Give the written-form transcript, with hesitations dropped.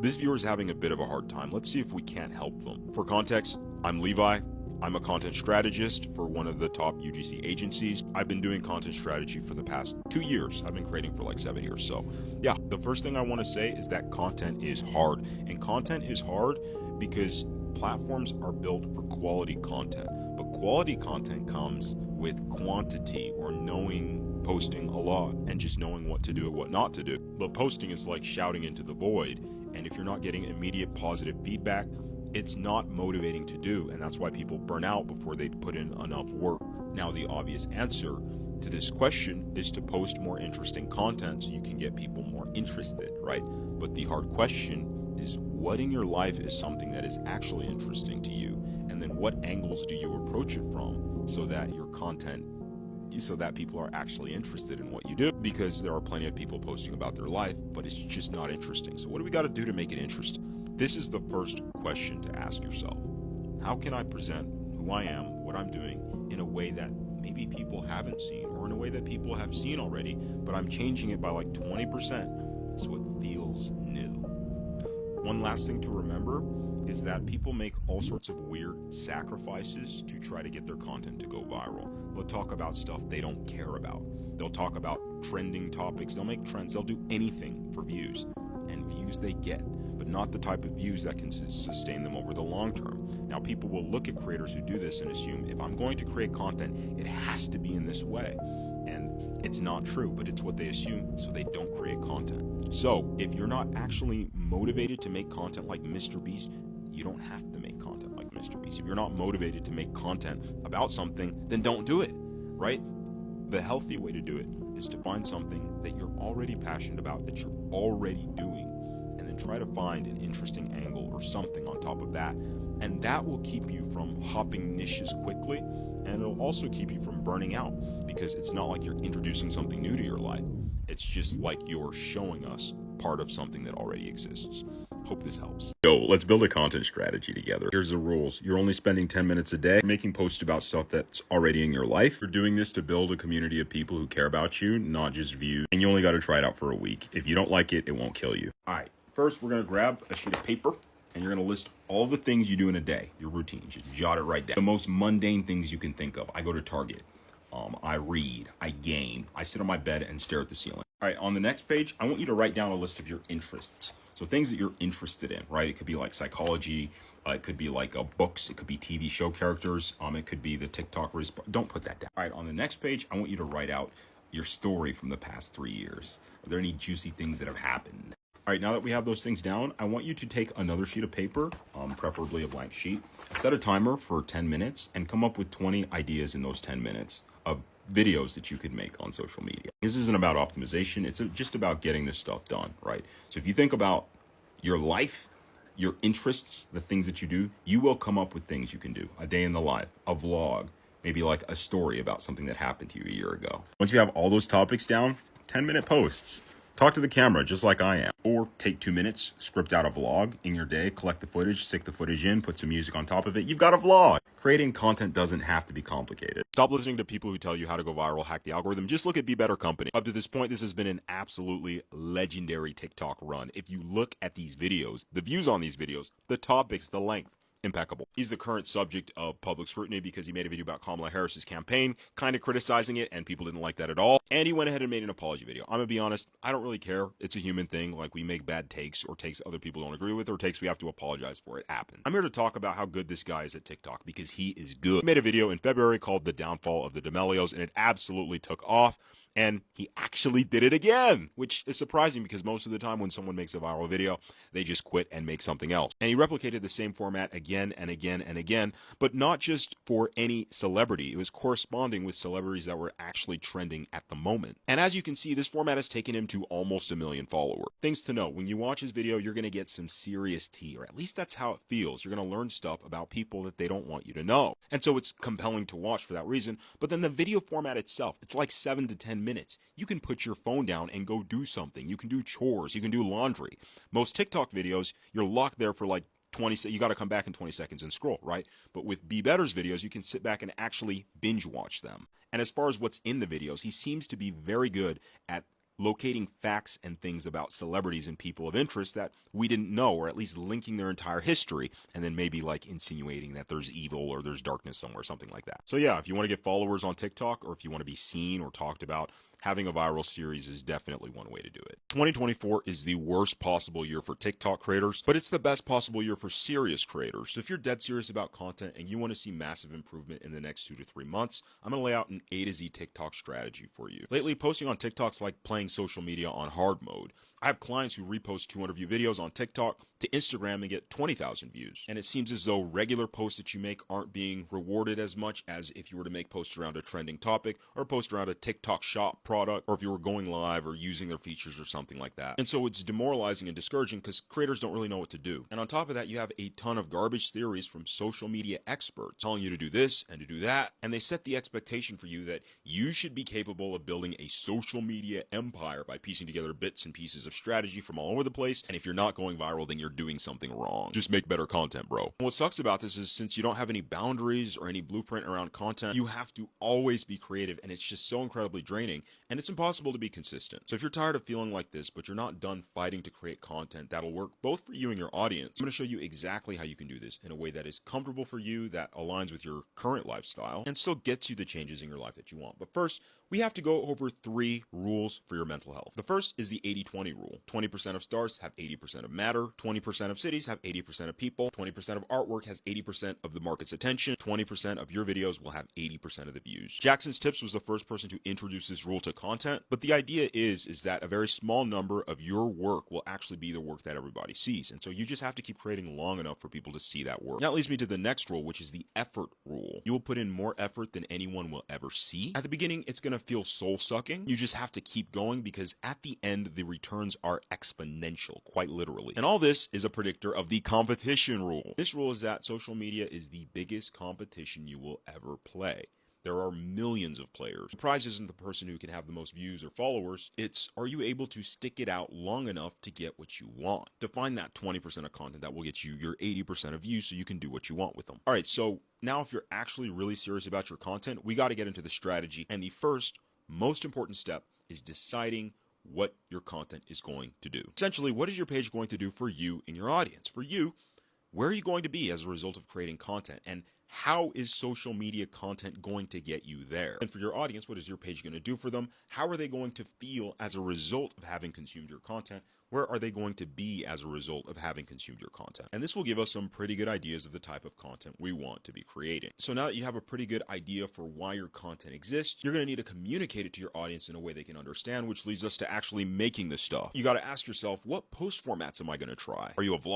This viewer is having a bit of a hard time. Let's see if we can't help them. For context, I'm Levi. I'm a content strategist for one of the top UGC agencies. I've been doing content strategy for the past 2 years. I've been creating for like 7 years. So yeah, the first thing I want to say is that content is hard. And content is hard because platforms are built for quality content. But quality content comes with quantity, or knowing, posting a lot and just knowing what to do and what not to do. But posting is like shouting into the void. And if you're not getting immediate positive feedback, it's not motivating to do, and that's why people burn out before they put in enough work. Now, the obvious answer to this question is to post more interesting content so you can get people more interested, right? But the hard question is, what in your life is something that is actually interesting to you? And then what angles do you approach it from so that your content, so that people are actually interested in what you do? Because there are plenty of people posting about their life, but it's just not interesting. So what do we got to do to make it interesting? This is the first question to ask yourself. How can I present who I am, what I'm doing, in a way that maybe people haven't seen, or in a way that people have seen already, but I'm changing it by like 20% so it feels new? One last thing to remember is that people make all sorts of weird sacrifices to try to get their content to go viral. They'll talk about stuff they don't care about. They'll talk about trending topics. They'll make trends. They'll do anything for views. And views they get, but not the type of views that can sustain them over the long term. Now, people will look at creators who do this and assume, if I'm going to create content, it has to be in this way. And it's not true, but it's what they assume, so they don't create content. So if you're not actually motivated to make content like Mr. Beast, you don't have to make content like Mr. Beast. If you're not motivated to make content about something, then don't do it, right? The healthy way to do it is to find something that you're already passionate about, that you're already doing, and then try to find an interesting angle or something on top of that. And that will keep you from hopping niches quickly, and it'll also keep you from burning out, because it's not like you're introducing something new to your life. It's just like you're showing us part of something that already exists. Hope this helps. Yo, let's build a content strategy together. Here's the rules. You're only spending 10 minutes a day making posts about stuff that's already in your life. You're doing this to build a community of people who care about you, not just views. And you only got to try it out for a week. If you don't like it, it won't kill you. All right. First, we're going to grab a sheet of paper, and you're going to list all the things you do in a day, your routine. Just jot it right down. The most mundane things you can think of. I go to Target. I read. I game. I sit on my bed and stare at the ceiling. All right, on the next page, I want you to write down a list of your interests. So things that you're interested in, right? It could be like psychology. It could be like books. It could be TV show characters. It could be the TikTokers. Don't put that down. All right, on the next page, I want you to write out your story from the past 3 years. Are there any juicy things that have happened? All right, now that we have those things down, I want you to take another sheet of paper, preferably a blank sheet, set a timer for 10 minutes, and come up with 20 ideas in those 10 minutes of videos that you could make on social media. This isn't about optimization. It's just about getting this stuff done, right? So if you think about your life, your interests, the things that you do, you will come up with things you can do. A day in the life, a vlog, maybe like a story about something that happened to you a year ago. Once you have all those topics down, 10-minute posts. Talk to the camera just like I am. Or take 2 minutes, script out a vlog in your day, collect the footage, stick the footage in, put some music on top of it. You've got a vlog. Creating content doesn't have to be complicated. Stop listening to people who tell you how to go viral, hack the algorithm. Just look at Be Better Company. Up to this point, this has been an absolutely legendary TikTok run. If you look at these videos, the views on these videos, the topics, the length, impeccable. He's the current subject of public scrutiny because he made a video about Kamala Harris's campaign, kind of criticizing it, and people didn't like that at all. And he went ahead and made an apology video. I'm gonna be honest, I don't really care. It's a human thing. Like, we make bad takes, or takes other people don't agree with, or takes we have to apologize for. It happens. I'm here to talk about how good this guy is at TikTok, because he is good. He made a video in February called The Downfall of the D'Amelios, and it absolutely took off. And he actually did it again, which is surprising because most of the time when someone makes a viral video, they just quit and make something else. And he replicated the same format again and again and again, but not just for any celebrity. It was corresponding with celebrities that were actually trending at the moment. And as you can see, this format has taken him to almost 1 million followers. Things to know: when you watch his video, you're going to get some serious tea, or at least that's how it feels. You're going to learn stuff about people that they don't want you to know. And so it's compelling to watch for that reason. But then the video format itself, it's like 7 to 10 minutes. You can put your phone down and go do something. You can do chores. You can do laundry. Most TikTok videos, you're locked there for like 20, you got to come back in 20 seconds and scroll, right? But with Be Better's videos, you can sit back and actually binge watch them. And as far as what's in the videos, he seems to be very good at locating facts and things about celebrities and people of interest that we didn't know, or at least linking their entire history, and then maybe like insinuating that there's evil or there's darkness somewhere, something like that. So yeah, if you want to get followers on TikTok, or if you want to be seen or talked about, having a viral series is definitely one way to do it. 2024 is the worst possible year for TikTok creators, but it's the best possible year for serious creators. So if you're dead serious about content and you want to see massive improvement in the next 2 to 3 months, I'm going to lay out an A to Z TikTok strategy for you. Lately, posting on TikTok's like playing social media on hard mode. I have clients who repost 200 view videos on TikTok to Instagram and get 20,000 views. And it seems as though regular posts that you make aren't being rewarded as much as if you were to make posts around a trending topic, or post around a TikTok shop product, or if you were going live or using their features or something like that. And so it's demoralizing and discouraging because creators don't really know what to do. And on top of that, you have a ton of garbage theories from social media experts telling you to do this and to do that. And they set the expectation for you that you should be capable of building a social media empire by piecing together bits and pieces of strategy from all over the place. And if you're not going viral, then you're doing something wrong. Just make better content, bro. And what sucks about this is since you don't have any boundaries or any blueprint around content, you have to always be creative, and it's just so incredibly draining, and it's impossible to be consistent. So if you're tired of feeling like this, but you're not done fighting to create content that'll work both for you and your audience, I'm going to show you exactly how you can do this in a way that is comfortable for you, that aligns with your current lifestyle, and still gets you the changes in your life that you want. But first, we have to go over 3 rules for your mental health. The first is the 80-20 rule. 20% of stars have 80% of matter, 20% of cities have 80% of people, 20% of artwork has 80% of the market's attention, 20% of your videos will have 80% of the views. Jackson's Tips was the first person to introduce this rule to content, but the idea is that a very small number of your work will actually be the work that everybody sees, and so you just have to keep creating long enough for people to see that work. That leads me to the next rule, which is the effort rule. You will put in more effort than anyone will ever see. At the beginning, it's going to feel soul-sucking. You just have to keep going because at the end, the returns are exponential, quite literally. And all this is a predictor of the competition rule. This rule is that social media is the biggest competition you will ever play. There are millions of players. The prize isn't the person who can have the most views or followers. It's, are you able to stick it out long enough to get what you want? Define that 20% of content that will get you your 80% of views so you can do what you want with them. All right, so now if you're actually really serious about your content, we got to get into the strategy. And the first, most important step is deciding what your content is going to do. Essentially, what is your page going to do for you and your audience? For you, where are you going to be as a result of creating content? And how is social media content going to get you there? And for your audience, what is your page going to do for them? How are they going to feel as a result of having consumed your content? Where are they going to be as a result of having consumed your content? And this will give us some pretty good ideas of the type of content we want to be creating. So now that you have a pretty good idea for why your content exists, you're going to need to communicate it to your audience in a way they can understand, which leads us to actually making this stuff. You got to ask yourself, what post formats am I going to try? Are you a vlogger?